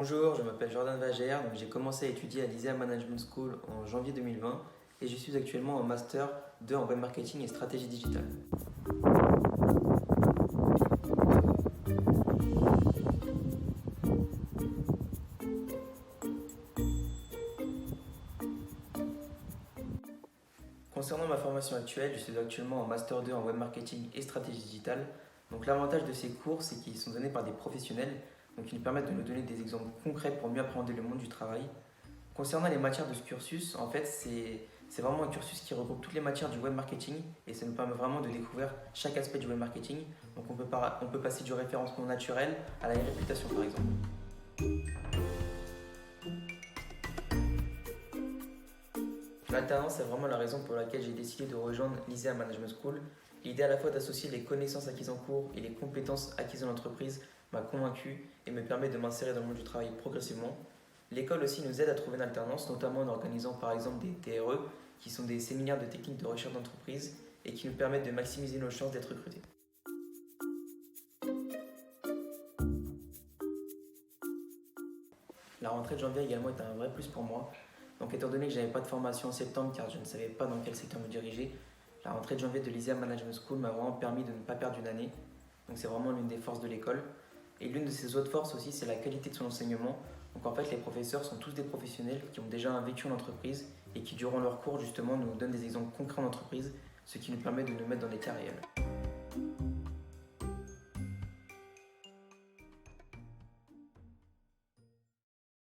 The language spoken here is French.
Bonjour, je m'appelle Jordan Vagère, donc j'ai commencé à étudier à l'ISEA Management School en janvier 2020 et je suis actuellement en Master 2 en Web Marketing et Stratégie Digitale. Concernant ma formation actuelle, je suis actuellement en Master 2 en Web Marketing et Stratégie Digitale. Donc l'avantage de ces cours, c'est qu'ils sont donnés par des professionnels, donc ils nous permettent de nous donner des exemples concrets pour mieux appréhender le monde du travail. Concernant les matières de ce cursus, en fait, c'est vraiment un cursus qui regroupe toutes les matières du web marketing et ça nous permet vraiment de découvrir chaque aspect du web marketing. Donc on peut passer du référencement naturel à la réputation par exemple. L'alternance est vraiment la raison pour laquelle j'ai décidé de rejoindre l'ISEA Management School. L'idée à la fois d'associer les connaissances acquises en cours et les compétences acquises en entreprise m'a convaincu et me permet de m'insérer dans le monde du travail progressivement. L'école aussi nous aide à trouver une alternance, notamment en organisant par exemple des TRE, qui sont des séminaires de techniques de recherche d'entreprise et qui nous permettent de maximiser nos chances d'être recrutés. La rentrée de janvier également est un vrai plus pour moi. Donc étant donné que je n'avais pas de formation en septembre car je ne savais pas dans quel secteur me diriger, la rentrée de janvier de l'ISEA Management School m'a vraiment permis de ne pas perdre une année. Donc c'est vraiment l'une des forces de l'école. Et l'une de ses autres forces aussi, c'est la qualité de son enseignement. Donc en fait, les professeurs sont tous des professionnels qui ont déjà un vécu en entreprise et qui, durant leurs cours, justement, nous donnent des exemples concrets en entreprise, ce qui nous permet de nous mettre dans des cas réels.